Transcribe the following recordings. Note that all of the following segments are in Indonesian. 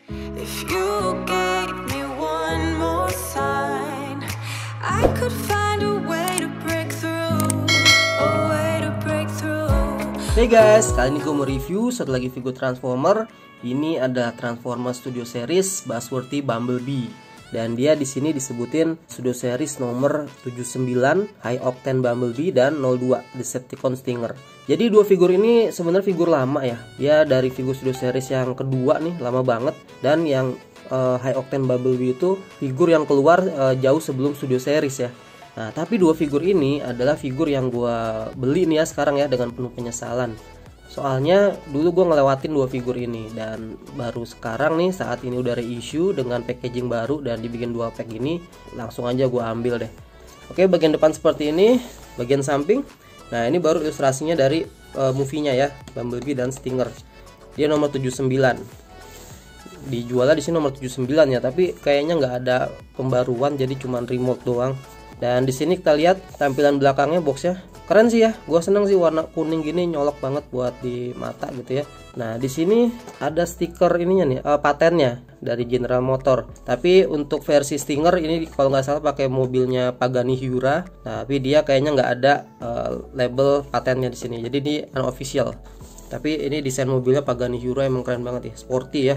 If you gave me one more sign, I could find a way to break through, a way to break through. Hey guys, kali ini gue mau review satu lagi figur Transformer. Ini ada Transformer Studio Series Buzzworthy Bumblebee. Dan dia di sini disebutin Studio Series nomor 79 High Octane Bumblebee dan 02 Decepticon Stinger. Jadi dua figur ini sebenarnya figur lama ya. Ya dari figur Studio Series yang kedua nih, lama banget. Dan yang High Octane Bumblebee itu figur yang keluar jauh sebelum Studio Series ya. Nah, tapi dua figur ini adalah figur yang gue beli nih ya sekarang ya dengan penuh penyesalan. Soalnya dulu gue ngelewatin dua figur ini dan baru sekarang nih saat ini udah reissue dengan packaging baru dan dibikin dua pack ini, langsung aja gue ambil deh. Oke, bagian depan seperti ini, bagian samping. Nah, ini baru ilustrasinya dari movie-nya ya, Bumblebee dan Stinger. Dia nomor 79. Dijualnya di sini nomor 79 ya, tapi kayaknya nggak ada pembaruan, jadi cuman remote doang. Dan di sini kita lihat tampilan belakangnya boxnya keren sih ya. Gua seneng sih warna kuning gini, nyolok banget buat di mata gitu ya. Nah di sini ada stiker ininya nih, patennya dari General Motor. Tapi untuk versi Stinger ini kalau nggak salah pakai mobilnya Pagani Hura. Tapi dia kayaknya nggak ada label patennya di sini. Jadi ini unofficial. Tapi ini desain mobilnya Pagani Hura emang keren banget ya, sporty ya.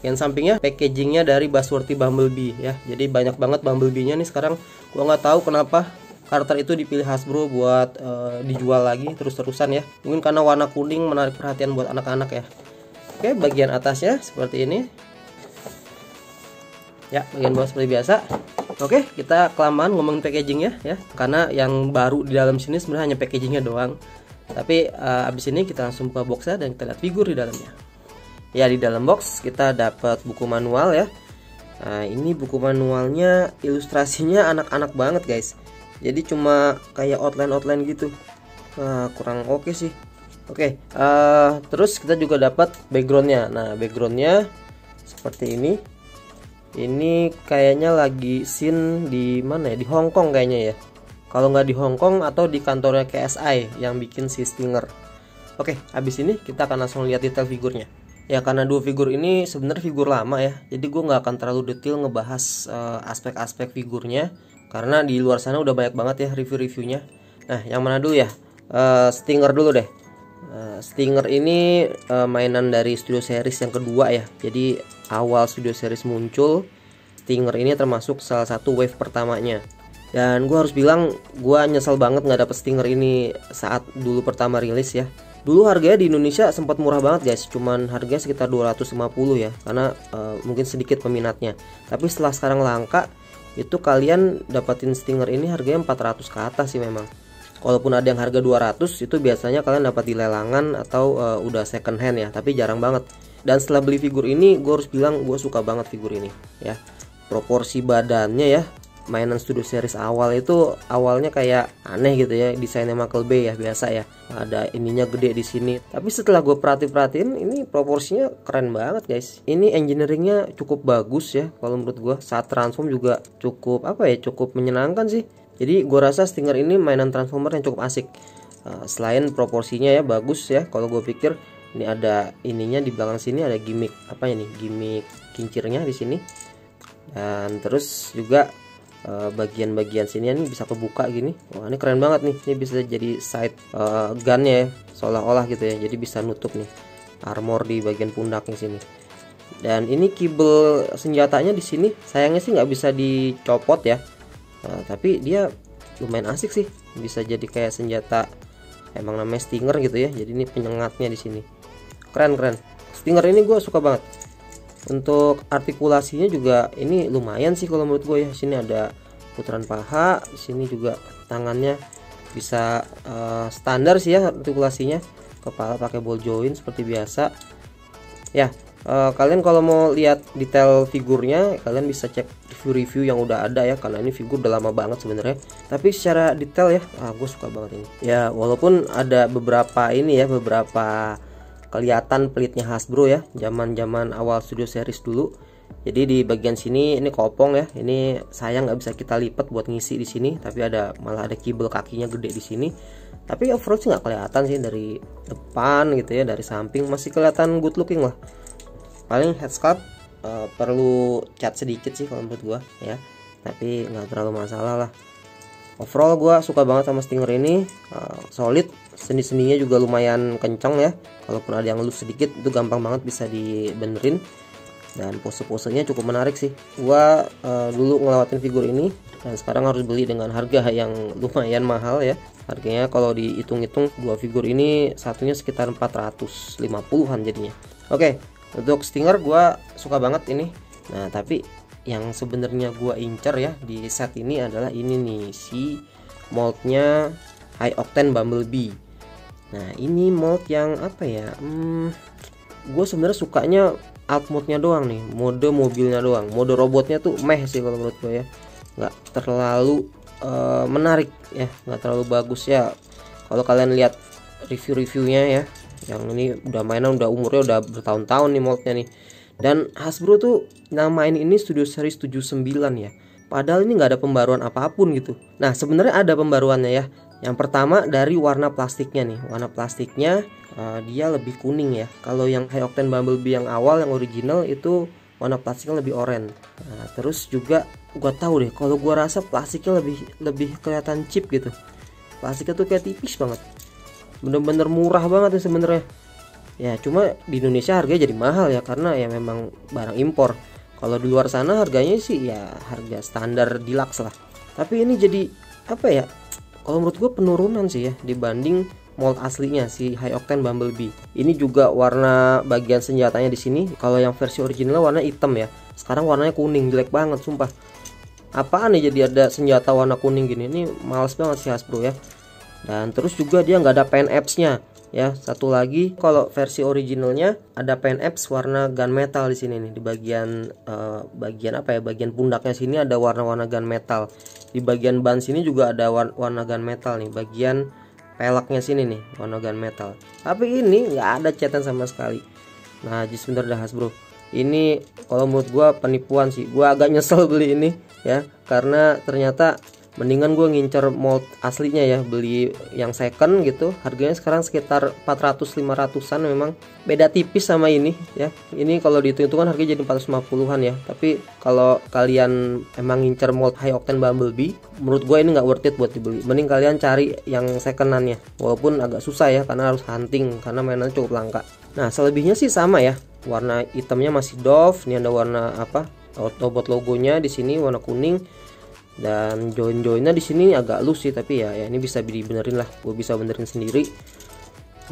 Yang sampingnya packagingnya dari Buzzworthy Bumblebee ya. Jadi banyak banget Bumblebee-nya nih sekarang. Gua nggak tahu kenapa karakter itu dipilih Hasbro buat dijual lagi terus-terusan ya. Mungkin karena warna kuning menarik perhatian buat anak-anak ya. Oke, bagian atasnya seperti ini. Ya, bagian bawah seperti biasa. Oke, kita kelamaan ngomongin packagingnya ya. Karena yang baru di dalam sini sebenarnya hanya packagingnya doang. Tapi abis ini kita langsung buka boxnya dan kita lihat figur di dalamnya. Ya, di dalam box kita dapat buku manual ya. Nah, ini buku manualnya ilustrasinya anak-anak banget guys. Jadi cuma kayak outline gitu. Kurang oke sih. Oke, terus kita juga dapat backgroundnya. Nah, backgroundnya seperti ini. Ini kayaknya lagi scene di mana ya? Di Hong Kong kayaknya ya. Kalau nggak di Hong Kong atau di kantornya KSI yang bikin si Stinger. Oke, habis ini kita akan langsung lihat detail figurnya. Ya karena dua figur ini sebenarnya figur lama ya, jadi gue nggak akan terlalu detail ngebahas aspek-aspek figurnya karena di luar sana udah banyak banget ya review-reviewnya. Nah yang mana dulu ya? Stinger dulu deh. Stinger ini mainan dari Studio Series yang kedua ya. Jadi awal Studio Series muncul, Stinger ini termasuk salah satu wave pertamanya. Dan gue harus bilang gue nyesel banget nggak dapet Stinger ini saat dulu pertama rilis ya. Dulu harganya di Indonesia sempat murah banget guys, cuman harganya sekitar 250 ya, karena mungkin sedikit peminatnya. Tapi setelah sekarang langka, itu kalian dapatin Stinger ini harganya 400 ke atas sih memang. Kalaupun ada yang harga 200, itu biasanya kalian dapat di lelangan atau udah second hand ya, tapi jarang banget. Dan setelah beli figur ini, gue harus bilang gue suka banget figur ini ya. Proporsi badannya ya, mainan Studio Series awal itu awalnya kayak aneh gitu ya, desainnya Michael Bay ya, biasa ya, ada ininya gede di sini. Tapi setelah gue perhatiin ini proporsinya keren banget guys. Ini engineeringnya cukup bagus ya kalau menurut gue. Saat transform juga cukup cukup menyenangkan sih. Jadi gue rasa Stinger ini mainan Transformer yang cukup asik. Selain proporsinya ya bagus ya, kalau gue pikir ini ada ininya di belakang sini ada gimmick gimmick kincirnya di sini. Dan terus juga bagian-bagian sini nih bisa kebuka gini. Wah ini keren banget nih. Ini bisa jadi side gunnya ya, seolah-olah gitu ya. Jadi bisa nutup nih armor di bagian pundaknya sini. Dan ini kibel senjatanya di sini. Sayangnya sih nggak bisa dicopot ya. Tapi dia lumayan asik sih. Bisa jadi kayak senjata emang namanya Stinger gitu ya. Jadi ini penyengatnya di sini. Keren. Stinger ini gue suka banget. Untuk artikulasinya juga ini lumayan sih kalau menurut gue ya. Sini ada putaran paha, sini juga tangannya bisa standar sih ya artikulasinya. Kepala pakai ball joint seperti biasa. Ya, kalian kalau mau lihat detail figurnya, kalian bisa cek review-review yang udah ada ya, karena ini figur udah lama banget sebenarnya. Tapi secara detail ya, gue suka banget ini. Ya, walaupun ada beberapa kelihatan pelitnya Hasbro ya, zaman awal Studio Series dulu. Jadi di bagian sini ini kopong ya, ini sayang nggak bisa kita lipat buat ngisi di sini, tapi malah ada kibel kakinya gede di sini. Tapi overall sih nggak kelihatan sih dari depan gitu ya, dari samping masih kelihatan good looking lah. Paling head sculpt perlu cat sedikit sih kalau menurut gua ya, tapi nggak terlalu masalah lah. Overall gua suka banget sama Stinger ini, solid, sendi-sendinya juga lumayan kencang ya. Kalaupun ada yang loose sedikit itu gampang banget bisa dibenerin, dan pose-posenya cukup menarik sih. Gua dulu ngelewatin figur ini dan sekarang harus beli dengan harga yang lumayan mahal ya. Harganya kalau dihitung-hitung dua figur ini satunya sekitar 450-an jadinya. Oke, untuk Stinger gua suka banget ini. Nah, tapi yang sebenarnya gua incer ya di set ini adalah ini nih, si moldnya High Octane Bumblebee. Nah, ini mold yang apa ya? Gue sebenarnya sukanya alt mode-nya doang nih, mode mobilnya doang. Mode robotnya tuh meh sih kalau menurut gue ya, nggak terlalu menarik ya, nggak terlalu bagus ya. Kalau kalian lihat review-reviewnya ya, yang ini udah mainan, udah umurnya udah bertahun-tahun nih moldnya nih. Dan Hasbro tuh namain ini Studio Series 79 ya, padahal ini nggak ada pembaruan apapun gitu. Nah, sebenarnya ada pembaruannya ya. Yang pertama dari warna plastiknya nih, warna plastiknya dia lebih kuning ya. Kalau yang High Octane Bumblebee yang awal, yang original itu warna plastiknya lebih oranye. Nah, terus juga gua tahu deh, kalau gua rasa plastiknya lebih kelihatan cheap gitu. Plastiknya tuh kayak tipis banget, bener-bener murah banget nih sebenarnya. Ya cuma di Indonesia harganya jadi mahal ya, karena ya memang barang impor. Kalau di luar sana harganya sih ya harga standar deluxe lah. Tapi ini jadi apa ya? Kalau menurut gue penurunan sih ya dibanding mold aslinya si High Octane Bumblebee. Ini juga warna bagian senjatanya di sini. Kalau yang versi original warna hitam ya. Sekarang warnanya kuning, jelek banget sumpah. Apaan nih jadi ada senjata warna kuning gini? Ini males banget sih Hasbro ya. Dan terus juga dia nggak ada pen apps-nya. Ya, satu lagi kalau versi originalnya ada pen apps warna gunmetal di sini nih, di bagian apa ya, bagian pundaknya sini ada warna-warna gunmetal. Di bagian ban sini juga ada warna gunmetal nih, bagian peleknya sini nih warna gunmetal. Tapi ini nggak ada catatan sama sekali. Nah, sebentar dah Hasbro. Ini kalau menurut gua penipuan sih. Gua agak nyesel beli ini ya, karena ternyata mendingan gue ngincer mold aslinya ya, beli yang second gitu. Harganya sekarang sekitar 400-500an, memang beda tipis sama ini ya. Ini kalau dihitung-hitungan harganya jadi 450-an ya. Tapi kalau kalian emang ngincer mold High Octane Bumblebee, menurut gue ini nggak worth it buat dibeli. Mending kalian cari yang second-annya, walaupun agak susah ya karena harus hunting, karena mainannya cukup langka. Nah, selebihnya sih sama ya. Warna hitamnya masih Dove. Ini ada warna apa, robot logonya di sini warna kuning. Dan join-joinnya di sini agak loose sih, tapi ya ini bisa dibenerin lah, gue bisa benerin sendiri.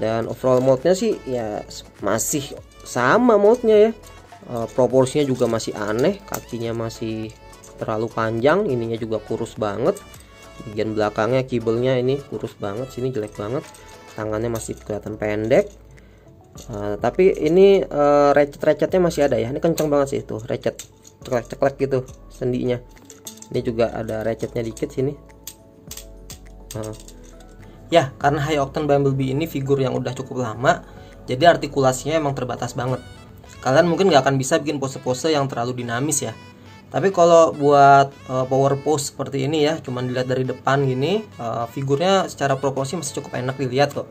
Dan overall moldnya sih ya masih sama moldnya ya. Proporsinya juga masih aneh, kakinya masih terlalu panjang, ininya juga kurus banget. Bagian belakangnya kibelnya ini kurus banget, sini jelek banget. Tangannya masih kelihatan pendek. Tapi ini ratchet-ratchetnya masih ada ya. Ini kencang banget sih tuh, ratchet ceklek-ceklek gitu sendinya. Ini juga ada ratchetnya dikit sini. Ya, karena High Octane Bumblebee ini figur yang udah cukup lama, jadi artikulasinya emang terbatas banget. Kalian mungkin nggak akan bisa bikin pose-pose yang terlalu dinamis ya. Tapi kalau buat power pose seperti ini ya, cuman dilihat dari depan gini, figurnya secara proporsi masih cukup enak dilihat kok.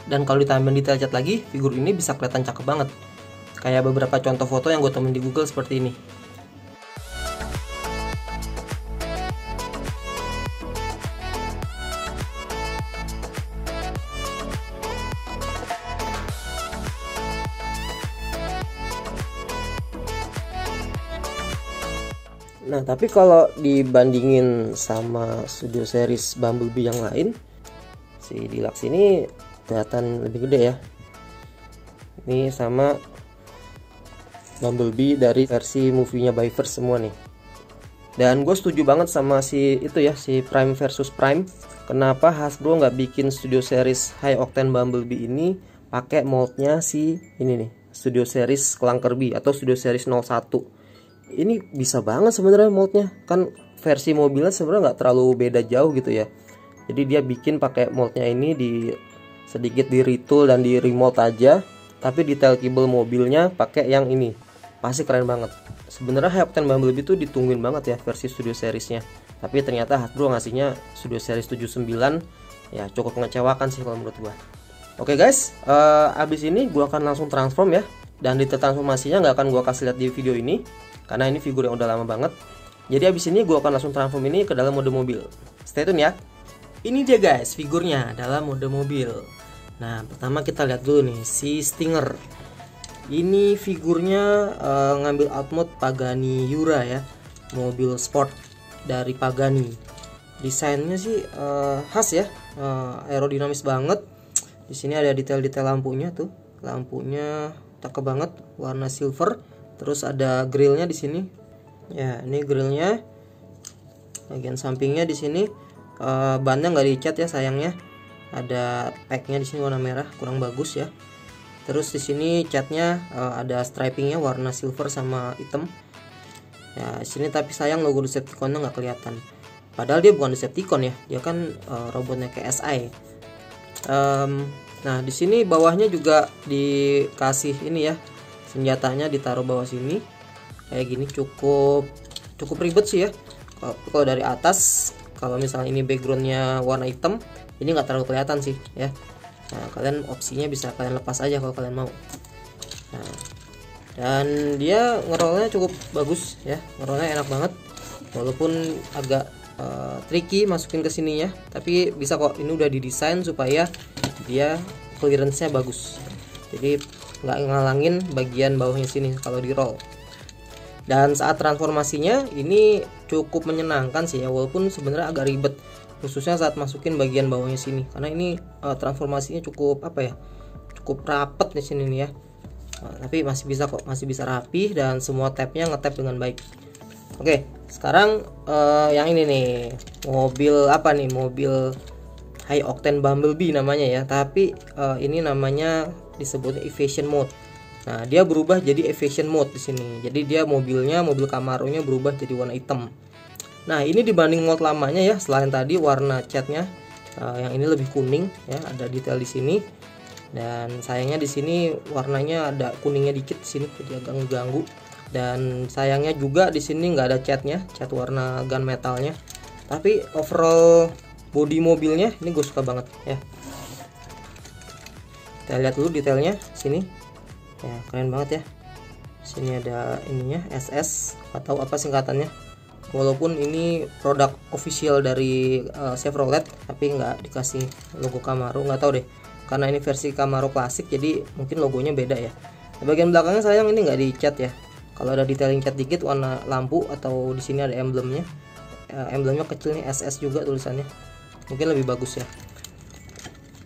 Dan kalau ditambahin detail cat lagi, figur ini bisa kelihatan cakep banget. Kayak beberapa contoh foto yang gue temuin di Google seperti ini. Nah, tapi kalau dibandingin sama Studio Series Bumblebee yang lain, si Deluxe ini kelihatan lebih gede ya. Ini sama Bumblebee dari versi movie-nya Byverse semua nih. Dan gue setuju banget sama si itu ya, si Prime versus Prime. Kenapa Hasbro nggak bikin Studio Series High Octane Bumblebee ini pakai moldnya si ini nih, Studio Series Clunker-B atau Studio Series 01. Ini bisa banget sebenarnya moldnya, kan versi mobilnya sebenarnya nggak terlalu beda jauh gitu ya. Jadi dia bikin pakai moldnya ini sedikit di retool dan di remold aja, tapi detail kibel mobilnya pakai yang ini, pasti keren banget. Sebenarnya High Octane Bumblebee itu ditungguin banget ya versi Studio Seriesnya, tapi ternyata Hasbro ngasihnya Studio Series 79, ya cukup mengecewakan sih kalau menurut gua. Oke guys, abis ini gua akan langsung transform ya Dan detail transformasinya nggak akan gua kasih lihat di video ini karena ini figur yang udah lama banget. Jadi abis ini gua akan langsung transform ini ke dalam mode mobil. Stay tune ya. Ini dia guys figurnya dalam mode mobil. Nah pertama kita lihat dulu nih si Stinger. Ini figurnya ngambil out mode Pagani Yura ya, mobil sport dari Pagani. Desainnya sih khas ya, aerodinamis banget. Di sini ada detail-detail lampunya tuh, lampunya cakep banget, warna silver. Terus ada grillnya di sini. Ya, ini grillnya. Bagian sampingnya di sini bannya nggak dicat ya sayangnya. Ada packnya di sini warna merah, kurang bagus ya. Terus di sini catnya ada stripingnya warna silver sama hitam. Ya, di sini tapi sayang logo Decepticonnya nggak kelihatan. Padahal dia bukan Decepticon ya, dia kan robotnya KSI. Nah di sini bawahnya juga dikasih ini ya, senjatanya ditaruh bawah sini kayak gini, cukup ribet sih ya. Kalau dari atas, kalau misalnya ini backgroundnya warna hitam, ini nggak terlalu kelihatan sih ya. Nah kalian opsinya bisa kalian lepas aja kalau kalian mau. Nah, dan dia ngerollnya cukup bagus ya, ngerollnya enak banget walaupun agak tricky masukin ke sininya, tapi bisa kok. Ini udah didesain supaya dia clearance-nya bagus, jadi nggak ngalangin bagian bawahnya sini kalau di roll. Dan saat transformasinya ini cukup menyenangkan sih ya, walaupun sebenarnya agak ribet khususnya saat masukin bagian bawahnya sini, karena ini transformasinya cukup apa ya, cukup rapet di sini nih ya. Tapi masih bisa kok, masih bisa rapi dan semua tabnya ngetap dengan baik. Oke, sekarang yang ini nih, mobil apa nih, mobil High Octane Bumblebee namanya ya, tapi ini namanya disebutnya Evasion Mode. Nah dia berubah jadi Evasion Mode di sini, jadi dia mobil Camaro-nya berubah jadi warna hitam. Nah ini dibanding mode lamanya ya, selain tadi warna catnya yang ini lebih kuning ya, ada detail di sini. Dan sayangnya di sini warnanya ada kuningnya dikit di sini, jadi agak ngeganggu. Dan sayangnya juga di sini nggak ada catnya, cat warna gunmetalnya. Tapi overall bodi mobilnya ini gue suka banget ya. Kita lihat dulu detailnya sini, ya keren banget ya. Sini ada ininya SS atau apa singkatannya. Walaupun ini produk official dari Chevrolet, tapi nggak dikasih logo Camaro, nggak tahu deh. Karena ini versi Camaro klasik, jadi mungkin logonya beda ya. Di bagian belakangnya sayang ini nggak dicat ya. Kalau ada detailing cat dikit warna lampu atau di sini ada emblemnya. Emblemnya kecil nih, SS juga tulisannya. Mungkin lebih bagus ya.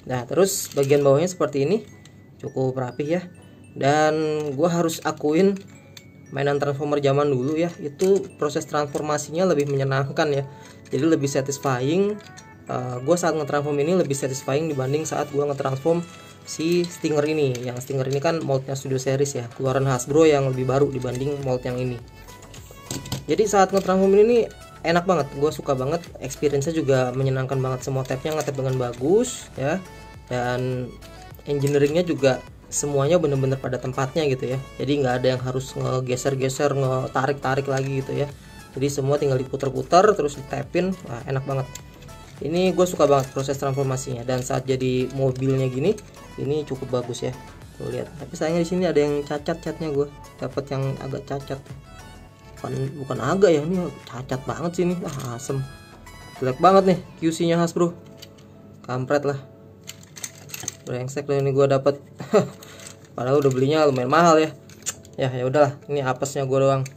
Nah, terus bagian bawahnya seperti ini. Cukup rapih ya. Dan gua harus akuin mainan Transformer zaman dulu ya, itu proses transformasinya lebih menyenangkan ya. Jadi lebih satisfying. Gue saat ngetransform ini lebih satisfying dibanding saat gue ngetransform si Stinger ini. Yang Stinger ini kan moldnya Studio Series ya, keluaran Hasbro yang lebih baru dibanding mold yang ini. Jadi saat ngetransform ini enak banget, gue suka banget, experience-nya juga menyenangkan banget. Semua tabnya ngetap dengan bagus ya, dan engineeringnya juga semuanya bener-bener pada tempatnya gitu ya. Jadi nggak ada yang harus ngegeser-geser, ngetarik-tarik lagi gitu ya. Jadi semua tinggal diputer-puter terus ditapin. Wah, enak banget. Ini gue suka banget proses transformasinya, dan saat jadi mobilnya gini, ini cukup bagus ya. Tuh lihat. Tapi sayangnya di sini ada yang cacat, catnya gue dapat yang agak cacat. Bukan agak ya, ini cacat banget sih ini. Asem. Jelek banget nih QC-nya Hasbro. Kampret lah. Brengsek lah ini gue dapat. Padahal udah belinya lumayan mahal ya. Ya udahlah, ini apesnya gue doang.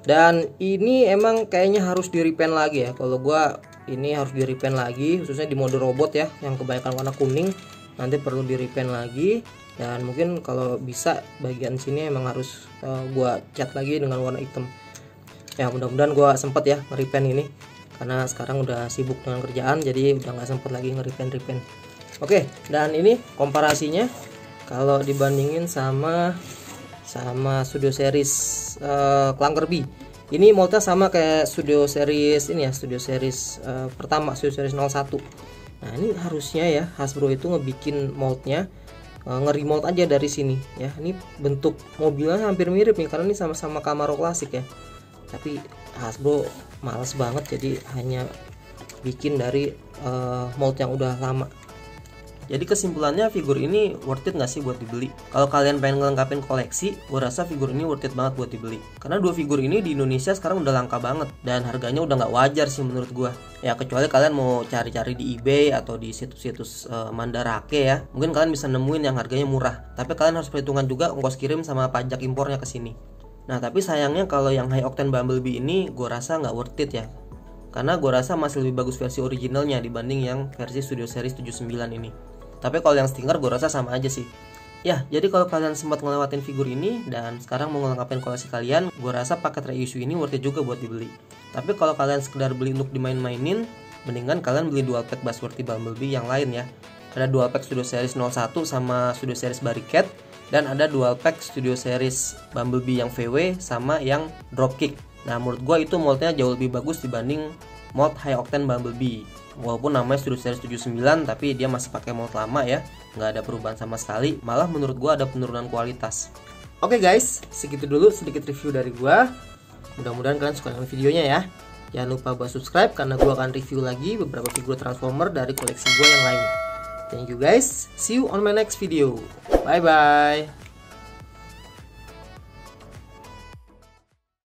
Dan ini emang kayaknya harus di repaint lagi ya. Kalau gue ini harus di repaint lagi, khususnya di mode robot ya, yang kebanyakan warna kuning. Nanti perlu di repaint lagi. Dan mungkin kalau bisa bagian sini emang harus gua cat lagi dengan warna hitam. Ya mudah-mudahan gua sempet ya nge-repaint ini, karena sekarang udah sibuk dengan kerjaan, jadi udah nggak sempet lagi nge-repaint. Oke, dan ini komparasinya kalau dibandingin sama Studio Series Clunker B. Ini moldnya sama kayak Studio Series ini ya, Studio Series pertama, Studio Series 01. Nah ini harusnya ya Hasbro itu ngebikin moldnya, nge-remold aja dari sini ya. Ini bentuk mobilnya hampir mirip nih, karena ini sama-sama Camaro klasik ya. Tapi Hasbro males banget, jadi hanya bikin dari mold yang udah lama. Jadi kesimpulannya figur ini worth it nggak sih buat dibeli? Kalau kalian pengen ngelengkapin koleksi, gue rasa figur ini worth it banget buat dibeli. Karena dua figur ini di Indonesia sekarang udah langka banget dan harganya udah nggak wajar sih menurut gue. Ya kecuali kalian mau cari-cari di eBay atau di situs-situs Mandarake ya, mungkin kalian bisa nemuin yang harganya murah. Tapi kalian harus perhitungan juga ongkos kirim sama pajak impornya ke sini. Nah tapi sayangnya kalau yang High Octane Bumblebee ini gue rasa nggak worth it ya. Karena gue rasa masih lebih bagus versi originalnya dibanding yang versi Studio Series 79 ini. Tapi kalau yang Stinger gue rasa sama aja sih. Ya, jadi kalau kalian sempat ngelewatin figur ini dan sekarang mau ngelengkapin koleksi kalian, gue rasa paket reissue ini worth it juga buat dibeli. Tapi kalau kalian sekedar beli untuk dimain-mainin, mendingan kalian beli dual pack Buzzworthy Bumblebee yang lain ya. Ada dual pack Studio Series 01 sama Studio Series Barricade, dan ada dual pack Studio Series Bumblebee yang VW sama yang Dropkick. Nah menurut gue itu moldnya jauh lebih bagus dibanding mold High Octane Bumblebee. Walaupun namanya Studio Series 79 tapi dia masih pakai mold lama ya, nggak ada perubahan sama sekali, malah menurut gua ada penurunan kualitas. Oke guys, segitu dulu sedikit review dari gua. Mudah-mudahan kalian suka dengan videonya ya. Jangan lupa buat subscribe karena gua akan review lagi beberapa figur Transformer dari koleksi gua yang lain. Thank you guys, see you on my next video. Bye bye.